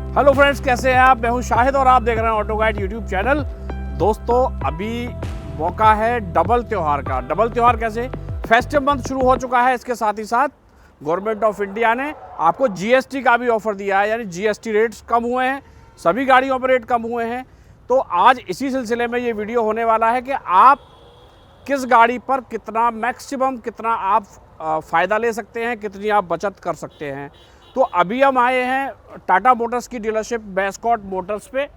Hello friends, कैसे हैं आप? मैं हूं शाहिद और आप देख रहे हैं ऑटो गाइड यूट्यूब चैनल। दोस्तों, अभी मौका है डबल त्यौहार का। डबल त्यौहार कैसे? फेस्टिव मंथ शुरू हो चुका है, इसके साथ ही साथ गवर्नमेंट ऑफ इंडिया ने आपको जीएसटी का भी ऑफर दिया है, यानी जीएसटी रेट्स कम हुए हैं, सभी गाड़ियों पर रेट कम हुए हैं। तो आज इसी सिलसिले में ये वीडियो होने वाला है कि आप किस गाड़ी पर कितना मैक्सिमम कितना आप फ़ायदा ले सकते हैं, कितनी आप बचत कर सकते हैं। तो अभी हम आए हैं टाटा मोटर्स की डीलरशिप मैस्कॉट मोटर्स पे,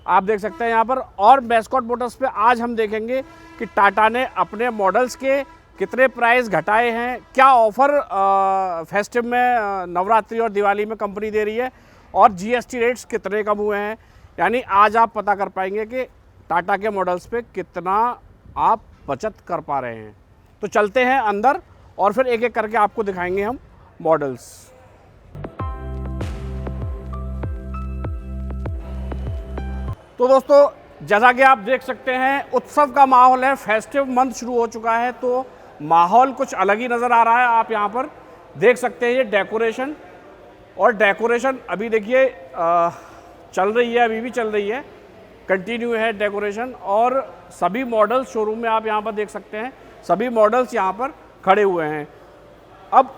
आप देख सकते हैं यहाँ पर। और मैस्कॉट मोटर्स पे आज हम देखेंगे कि टाटा ने अपने मॉडल्स के कितने प्राइस घटाए हैं, क्या ऑफ़र फेस्टिव में नवरात्रि और दिवाली में कंपनी दे रही है, और जीएसटी रेट्स कितने कम हुए हैं। यानी आज आप पता कर पाएंगे कि टाटा के मॉडल्स पे कितना आप बचत कर पा रहे हैं। तो चलते हैं अंदर और फिर एक एक करके आपको दिखाएंगे हम मॉडल्स। तो दोस्तों, जैसा कि आप देख सकते हैं, उत्सव का माहौल है, फेस्टिव मंथ शुरू हो चुका है, तो माहौल कुछ अलग ही नज़र आ रहा है। आप यहाँ पर देख सकते हैं ये डेकोरेशन, और डेकोरेशन अभी देखिए चल रही है, अभी भी चल रही है, कंटिन्यू है डेकोरेशन। और सभी मॉडल्स शोरूम में आप यहाँ पर देख सकते हैं, सभी मॉडल्स यहाँ पर खड़े हुए हैं। अब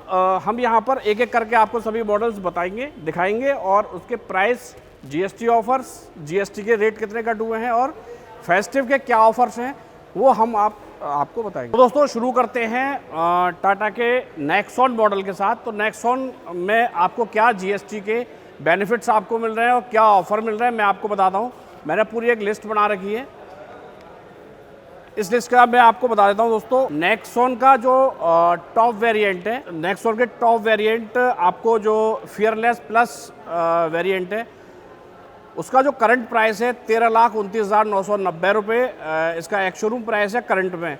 हम यहाँ पर एक एक करके आपको सभी मॉडल्स बताएंगे, दिखाएंगे, और उसके प्राइस, जीएसटी ऑफर्स, जीएसटी के रेट कितने कट हुए हैं, और फेस्टिव के क्या ऑफर्स हैं, वो हम आपको बताएंगे। तो दोस्तों, शुरू करते हैं टाटा के नेक्सॉन मॉडल के साथ। तो नेक्सॉन में आपको क्या जीएसटी के बेनिफिट्स आपको मिल रहे हैं और क्या ऑफ़र मिल रहे हैं, मैं आपको बताता हूँ। मैंने पूरी एक लिस्ट बना रखी है, इस लिस्ट का मैं आपको बता देता हूँ। दोस्तों, नेक्सॉन का जो टॉप वेरिएंट है, नेक्सॉन के टॉप वेरिएंट आपको जो फियरलेस प्लस वेरिएंट है, उसका जो करंट प्राइस है 13,29,990 रुपये, इसका एक शोरूम प्राइस है करंट में।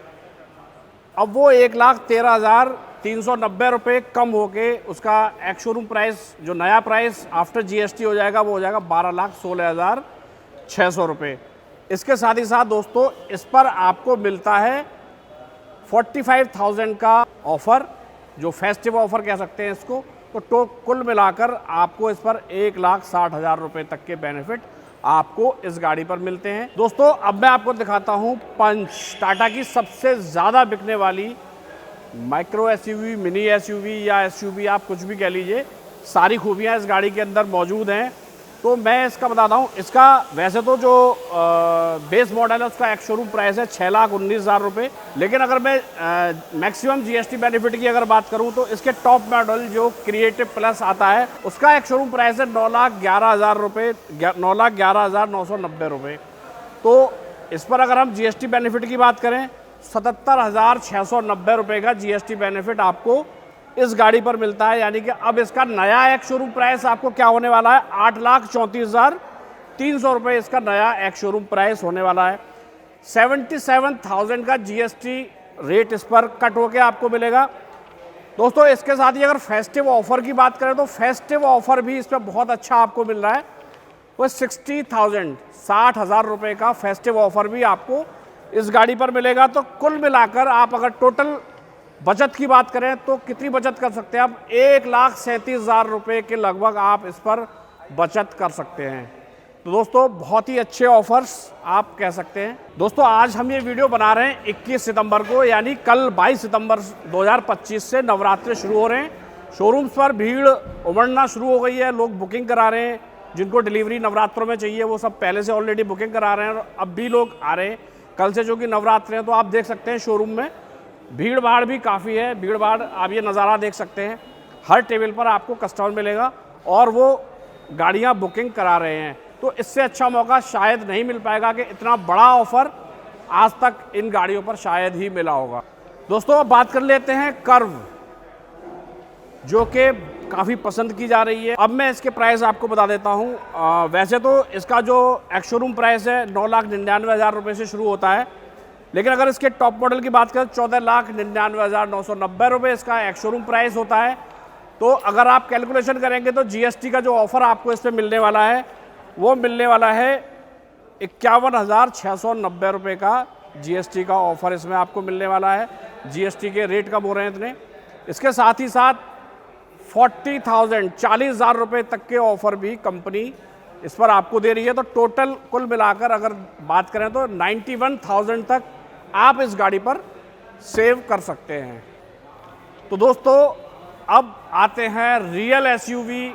अब वो 1,13,390 रुपये कम होके उसका एक शोरूम प्राइस, जो नया प्राइस आफ्टर जीएसटी हो जाएगा, वो हो जाएगा 12,16,600 रुपये। इसके साथ ही साथ दोस्तों, इस पर आपको मिलता है 45,000 का ऑफ़र, जो फेस्टिव ऑफ़र कह सकते हैं इसको। तो कुल मिलाकर आपको इस पर 1,60,000 रुपये तक के बेनिफिट आपको इस गाड़ी पर मिलते हैं। दोस्तों, अब मैं आपको दिखाता हूँ पंच, टाटा की सबसे ज़्यादा बिकने वाली माइक्रो एसयूवी, मिनी एसयूवी या एसयूवी, आप कुछ भी कह लीजिए, सारी खूबियाँ इस गाड़ी के अंदर मौजूद हैं। तो मैं इसका बताता हूँ। इसका वैसे तो जो बेस मॉडल है उसका एक शोरूम प्राइस है 6,19,000 रुपये, लेकिन अगर मैं मैक्सिमम जीएसटी बेनिफिट की अगर बात करूँ तो इसके टॉप मॉडल जो क्रिएटिव प्लस आता है, उसका एक शोरूम प्राइस है 9,11,000 रुपये, 9,11,990 रुपये। तो इस पर अगर हम जीएसटी बेनिफिट की बात करें, 77,690 रुपये का जीएसटी बेनिफिट आपको इस गाड़ी पर मिलता है। यानी कि अब इसका नया एक शोरूम प्राइस आपको क्या होने वाला है, 8,34,300 रुपये इसका नया एक शोरूम प्राइस होने वाला है। 77,000 का जीएसटी रेट इस पर कट होके आपको मिलेगा। दोस्तों, इसके साथ ही अगर फेस्टिव ऑफर की बात करें तो फेस्टिव ऑफर भी इस पर बहुत अच्छा आपको मिल रहा है। वो 60,000 रुपये का फेस्टिव ऑफर भी आपको इस गाड़ी पर मिलेगा। तो कुल मिलाकर आप अगर टोटल बचत की बात करें तो कितनी बचत कर सकते हैं आप? 1,37,000 रुपये के लगभग आप इस पर बचत कर सकते हैं। तो दोस्तों, बहुत ही अच्छे ऑफर्स आप कह सकते हैं। दोस्तों, आज हम ये वीडियो बना रहे हैं 21 सितंबर को, यानी कल 22 सितंबर 2025 से नवरात्रि शुरू हो रहे हैं। शोरूम्स पर भीड़ उमड़ना शुरू हो गई है, लोग बुकिंग करा रहे हैं। जिनको डिलीवरी नवरात्रों में चाहिए वो सब पहले से ऑलरेडी बुकिंग करा रहे हैं, और अब भी लोग आ रहे हैं। कल से जो कि नवरात्रि हैं, तो आप देख सकते हैं शोरूम में भीड़ भाड़ भी काफ़ी है। भीड़ भाड़, आप ये नज़ारा देख सकते हैं, हर टेबल पर आपको कस्टमर मिलेगा और वो गाड़ियां बुकिंग करा रहे हैं। तो इससे अच्छा मौका शायद नहीं मिल पाएगा कि इतना बड़ा ऑफ़र आज तक इन गाड़ियों पर शायद ही मिला होगा। दोस्तों, अब बात कर लेते हैं कर्व, जो कि काफ़ी पसंद की जा रही है। अब मैं इसके प्राइस आपको बता देता हूँ। वैसे तो इसका जो एक्स शोरूम प्राइस है 9,99,000 रुपये से शुरू होता है, लेकिन अगर इसके टॉप मॉडल की बात करें 14,99,990 रुपये इसका एक शोरूम प्राइस होता है। तो अगर आप कैलकुलेशन करेंगे तो जीएसटी का जो ऑफ़र आपको इस पर मिलने वाला है, वो मिलने वाला है 51,690 रुपये का जीएसटी का ऑफ़र इसमें आपको मिलने वाला है। जीएसटी के रेट कम हो रहे हैं इतने। इसके साथ ही साथ 40,000 40,000 रुपये तक के ऑफ़र भी कंपनी इस पर आपको दे रही है। तो टोटल कुल मिलाकर अगर बात करें तो 91,000 तक आप इस गाड़ी पर सेव कर सकते हैं। तो दोस्तों अब आते हैं रियल एसयूवी,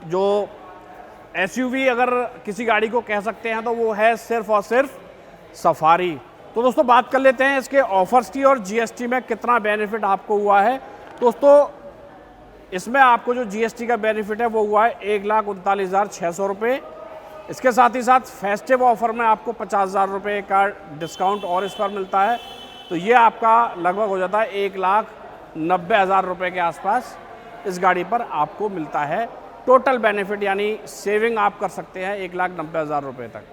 जो एसयूवी अगर किसी गाड़ी को कह सकते हैं तो वो है सिर्फ और सिर्फ सफारी। तो दोस्तों बात कर लेते हैं इसके ऑफर्स की और जीएसटी में कितना बेनिफिट आपको हुआ है। दोस्तों इसमें आपको जो जीएसटी का बेनिफिट है वो हुआ है 1,39,600 रुपये। इसके साथ ही साथ फेस्टिव ऑफर में आपको 50,000 रुपये का डिस्काउंट और इस पर मिलता है। तो ये आपका लगभग हो जाता है 1,90,000 रुपये के आसपास इस गाड़ी पर आपको मिलता है टोटल बेनिफिट, यानी सेविंग आप कर सकते हैं 1,90,000 रुपये तक।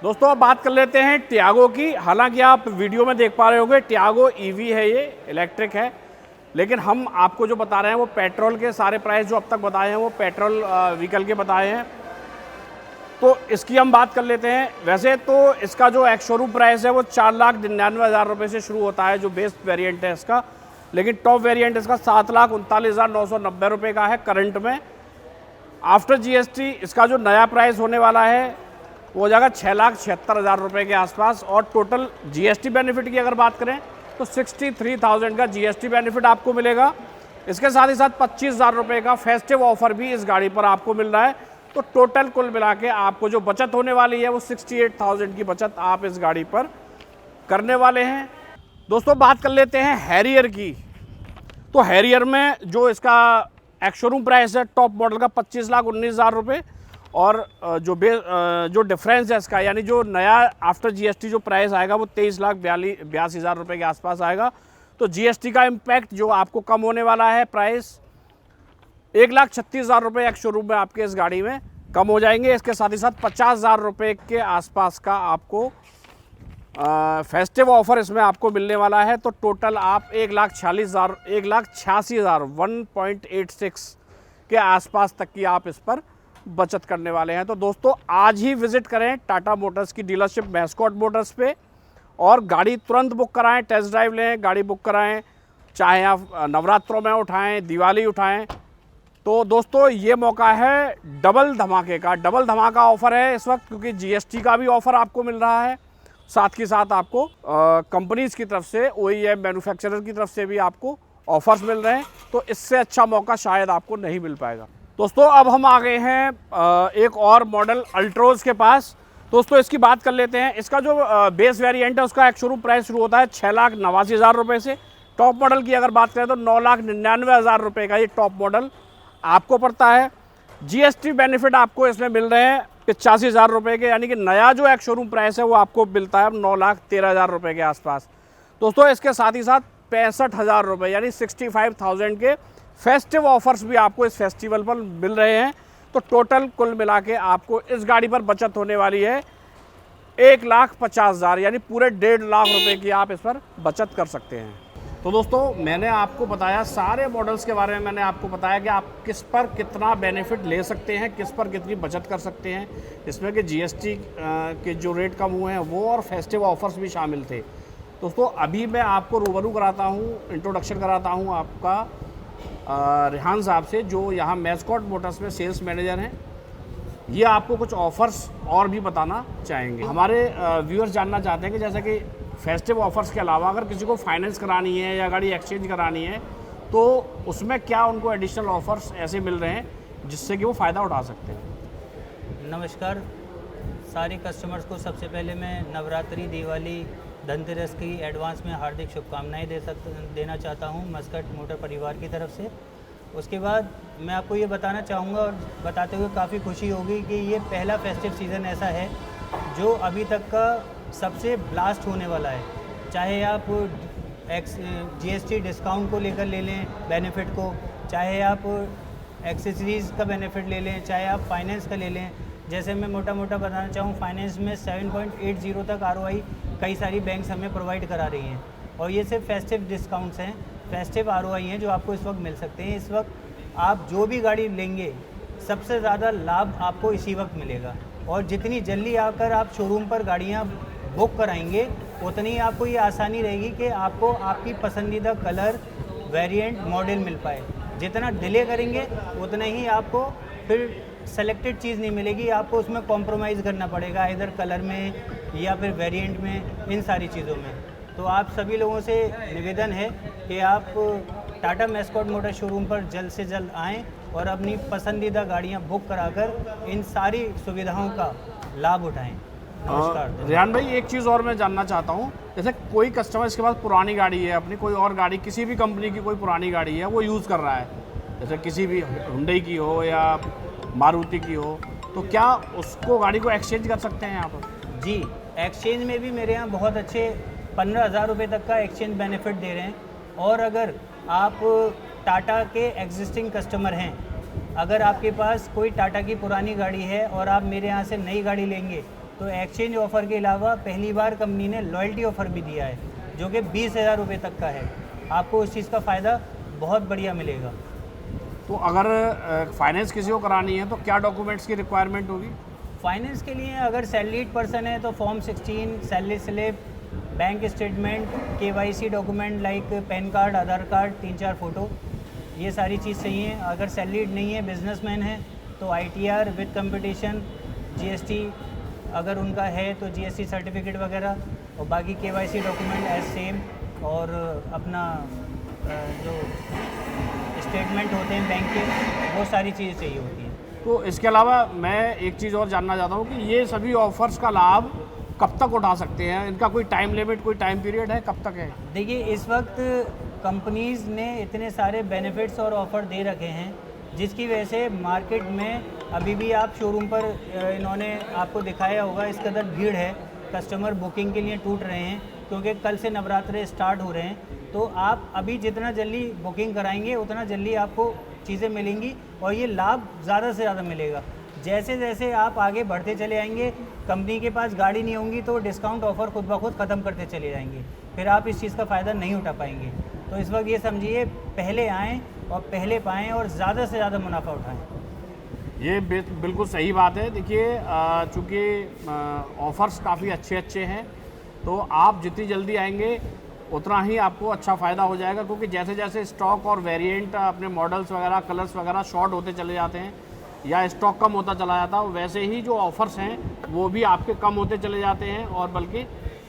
दोस्तों अब बात कर लेते हैं टियागो की। हालांकि आप वीडियो में देख पा रहे होंगे टियागो ईवी है, ये इलेक्ट्रिक है, लेकिन हम आपको जो बता रहे हैं वो पेट्रोल के सारे प्राइस जो अब तक बताए हैं वो पेट्रोल व्हीकल के बताए हैं। तो इसकी हम बात कर लेते हैं। वैसे तो इसका जो एक्स शोरूम प्राइस है वो 4,99,000 रुपये से शुरू होता है, जो बेस वेरिएंट है इसका, लेकिन टॉप वेरिएंट इसका 7,39,990 रुपये का है करंट में। आफ्टर जीएसटी इसका जो नया प्राइस होने वाला है वो हो जाएगा 6,76,000 रुपये के आसपास। और टोटल जीएसटी बेनिफिट की अगर बात करें तो 63,000 का जीएसटी बेनिफिट आपको मिलेगा। इसके साथ ही साथ 25,000 रुपये का फेस्टिव ऑफर भी इस गाड़ी पर आपको मिल रहा है। तो टोटल कुल मिला के आपको जो बचत होने वाली है वो 68,000 की बचत आप इस गाड़ी पर करने वाले हैं। दोस्तों बात कर लेते हैं हैरियर की। तो हैरियर में जो इसका एक्स शोरूम प्राइस है टॉप मॉडल का 25,19,000 रुपये, और जो डिफरेंस है इसका, यानी जो नया आफ्टर जीएसटी जो प्राइस आएगा वो 23,82,000 रुपये के आसपास आएगा। तो जीएसटी का इम्पैक्ट जो आपको कम होने वाला है, प्राइस 1,36,000 रुपये एक्स शोरूम में आपके इस गाड़ी में कम हो जाएंगे। इसके साथ ही साथ 50,000 रुपये के आसपास का आपको फेस्टिव ऑफर इसमें आपको मिलने वाला है। तो टोटल आप 1,86,000 1.86 के आसपास तक की आप इस पर बचत करने वाले हैं। तो दोस्तों आज ही विजिट करें टाटा मोटर्स की डीलरशिप मैस्कॉट मोटर्स पे और गाड़ी तुरंत बुक कराएं, टेस्ट ड्राइव लें, गाड़ी बुक कराएं, चाहे आप नवरात्रों में उठाएं, दिवाली उठाएं। तो दोस्तों ये मौका है डबल धमाके का, डबल धमाका ऑफर है इस वक्त, क्योंकि जीएसटी का भी ऑफर आपको मिल रहा है, साथ ही साथ आपको कंपनीज की तरफ से, OEM मैन्युफैक्चरर की तरफ से भी आपको ऑफर्स मिल रहे हैं। तो इससे अच्छा मौका शायद आपको नहीं मिल पाएगा। दोस्तों अब हम आ गए हैं एक और मॉडल अल्ट्रोज के पास। दोस्तों इसकी बात कर लेते हैं। इसका जो बेस वेरिएंट है उसका एक शोरूम प्राइस शुरू होता है 6,89,000 रुपये से। टॉप मॉडल की अगर बात करें तो 9,99,000 रुपये का ये टॉप मॉडल आपको पड़ता है। जीएसटी बेनिफिट आपको इसमें मिल रहे हैं 85,000 रुपये के, यानी कि नया जो एक शोरूम प्राइस है वो आपको मिलता है 9,13,000 रुपये के आसपास। दोस्तों इसके साथ ही साथ 65,000 रुपये यानी 65,000 के फेस्टिव ऑफर्स भी आपको इस फेस्टिवल पर मिल रहे हैं। तो टोटल कुल मिला के आपको इस गाड़ी पर बचत होने वाली है 1,50,000 यानी पूरे 1.5 लाख रुपए की आप इस पर बचत कर सकते हैं। तो दोस्तों मैंने आपको बताया सारे मॉडल्स के बारे में, मैंने आपको बताया कि आप किस पर कितना बेनिफिट ले सकते हैं, किस पर कितनी बचत कर सकते हैं। इसमें कि जीएसटी के जो रेट कम हुए हैं वो और फेस्टिव ऑफर्स भी शामिल थे। दोस्तों अभी मैं आपको रूबरू कराता हूँ, इंट्रोडक्शन कराता हूँ आपका रेहान साहब से, जो यहाँ मैस्कॉट मोटर्स में सेल्स मैनेजर हैं। ये आपको कुछ ऑफ़र्स और भी बताना चाहेंगे। हमारे व्यूअर्स जानना चाहते हैं कि जैसे कि फेस्टिव ऑफर्स के अलावा अगर किसी को फाइनेंस करानी है या गाड़ी एक्सचेंज करानी है तो उसमें क्या उनको एडिशनल ऑफ़र्स ऐसे मिल रहे हैं जिससे कि वो फ़ायदा उठा सकते हैं। नमस्कार सारे कस्टमर्स को, सबसे पहले मैं नवरात्रि, दिवाली, धनतेरस की एडवांस में हार्दिक शुभकामनाएं देना चाहता हूं मस्कट मोटर परिवार की तरफ से। उसके बाद मैं आपको ये बताना चाहूँगा और बताते हुए काफ़ी खुशी होगी कि ये पहला फेस्टिव सीज़न ऐसा है जो अभी तक का सबसे ब्लास्ट होने वाला है। चाहे आप जीएसटी डिस्काउंट को लेकर ले लें बेनिफिट को, चाहे आप एक्सेसरीज़ का बेनिफिट ले लें, चाहे आप फाइनेंस का ले लें। जैसे मैं मोटा मोटा बताना चाहूँ, फाइनेंस में 7.80 तक ROI कई सारी बैंक्स हमें प्रोवाइड करा रही हैं, और ये सिर्फ फेस्टिव डिस्काउंट्स हैं, फेस्टिव ROI हैं जो आपको इस वक्त मिल सकते हैं। इस वक्त आप जो भी गाड़ी लेंगे सबसे ज़्यादा लाभ आपको इसी वक्त मिलेगा, और जितनी जल्दी आकर आप शोरूम पर गाड़ियाँ बुक कराएंगे उतनी ही आपको ये आसानी रहेगी कि आपको आपकी पसंदीदा कलर, वेरिएंट, मॉडल मिल पाए। जितना डिले करेंगे उतना ही आपको फिर सेलेक्टेड चीज़ नहीं मिलेगी, आपको उसमें कॉम्प्रोमाइज़ करना पड़ेगा, इधर कलर में या फिर वेरिएंट में, इन सारी चीज़ों में। तो आप सभी लोगों से निवेदन है कि आप टाटा मैस्कॉट मोटर शोरूम पर जल्द से जल्द आएँ और अपनी पसंदीदा गाड़ियाँ बुक कराकर इन सारी सुविधाओं का लाभ उठाएँ। नमस्कार। रेहान भाई, एक चीज़ और मैं जानना चाहता हूँ, जैसे कोई कस्टमर इसके पास पुरानी गाड़ी है अपनी, कोई और गाड़ी किसी भी कंपनी की कोई पुरानी गाड़ी है वो यूज़ कर रहा है, जैसे किसी भी हुंडई की हो या मारुति की हो, तो क्या उसको गाड़ी को एक्सचेंज कर सकते हैं यहाँ पर? जी, एक्सचेंज में भी मेरे यहाँ बहुत अच्छे 15,000 रुपये तक का एक्सचेंज बेनिफिट दे रहे हैं। और अगर आप टाटा के एग्जिस्टिंग कस्टमर हैं, अगर आपके पास कोई टाटा की पुरानी गाड़ी है और आप मेरे यहाँ से नई गाड़ी लेंगे, तो एक्सचेंज ऑफ़र के अलावा पहली बार कंपनी ने लॉयल्टी ऑफ़र भी दिया है, जो कि 20,000 रुपये तक का है। आपको उस चीज़ का फ़ायदा बहुत बढ़िया मिलेगा। तो अगर फाइनेंस किसी को करानी है तो क्या डॉक्यूमेंट्स की रिक्वायरमेंट होगी? फाइनेंस के लिए अगर सैलरीड पर्सन है तो form 16, salary slip, bank statement, KYC document like PAN card, Aadhaar card, 3-4 photo, ये सारी चीज़ चाहिए। अगर सैलरीड नहीं है, बिजनेसमैन है, तो ITR विद कंपटीशन, GST अगर उनका है तो GST सर्टिफिकेट वगैरह, और बाकी KYC डॉक्यूमेंट एज सेम, और अपना जो स्टेटमेंट होते हैं बैंक के, वो सारी चीज़ें चाहिए होती हैं। तो इसके अलावा मैं एक चीज़ और जानना चाहता हूँ कि ये सभी ऑफर्स का लाभ कब तक उठा सकते हैं? इनका कोई टाइम लिमिट, कोई टाइम पीरियड है, कब तक है? देखिए, इस वक्त कंपनीज़ ने इतने सारे बेनिफिट्स और ऑफ़र दे रखे हैं, जिसकी वजह से मार्केट में अभी भी आप शोरूम पर इन्होंने आपको दिखाया होगा, इस कदर भीड़ है, कस्टमर बुकिंग के लिए टूट रहे हैं, क्योंकि कल से नवरात्रे स्टार्ट हो रहे हैं। तो आप अभी जितना जल्दी बुकिंग कराएंगे उतना जल्दी आपको चीज़ें मिलेंगी और ये लाभ ज़्यादा से ज़्यादा मिलेगा। जैसे जैसे आप आगे बढ़ते चले आएंगे, कंपनी के पास गाड़ी नहीं होंगी तो डिस्काउंट ऑफ़र खुद ब खुद ख़त्म करते चले जाएंगे, फिर आप इस चीज़ का फ़ायदा नहीं उठा पाएंगे। तो इस वक्त ये समझिए, पहले आएँ और पहले पाएँ और ज़्यादा से ज़्यादा मुनाफा उठाएँ। ये बिल्कुल सही बात है। देखिए, चूँकि ऑफ़र्स काफ़ी अच्छे हैं, तो आप जितनी जल्दी आएंगे उतना ही आपको अच्छा फ़ायदा हो जाएगा, क्योंकि जैसे जैसे स्टॉक और वेरिएंट, अपने मॉडल्स वगैरह, कलर्स वगैरह शॉर्ट होते चले जाते हैं या स्टॉक कम होता चला जाता है, वैसे ही जो ऑफ़र्स हैं वो भी आपके कम होते चले जाते हैं। और बल्कि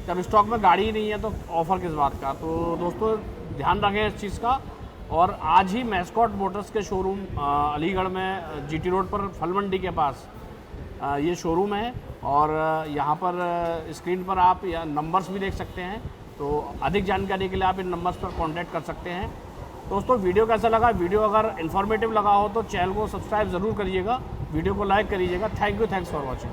जब स्टॉक में गाड़ी ही नहीं है तो ऑफ़र किस बात का। तो दोस्तों, ध्यान रखें इस चीज़ का। और आज ही मैस्कॉट मोटर्स के शोरूम अलीगढ़ में GT रोड पर फल मंडी के पास ये शोरूम है, और यहाँ पर स्क्रीन पर आप या नंबर्स भी देख सकते हैं। तो अधिक जानकारी के लिए आप इन नंबर्स पर कांटेक्ट कर सकते हैं। दोस्तों, वीडियो कैसा लगा? वीडियो अगर इन्फॉर्मेटिव लगा हो तो चैनल को सब्सक्राइब ज़रूर करिएगा, वीडियो को लाइक करिएगा। Thanks for watching.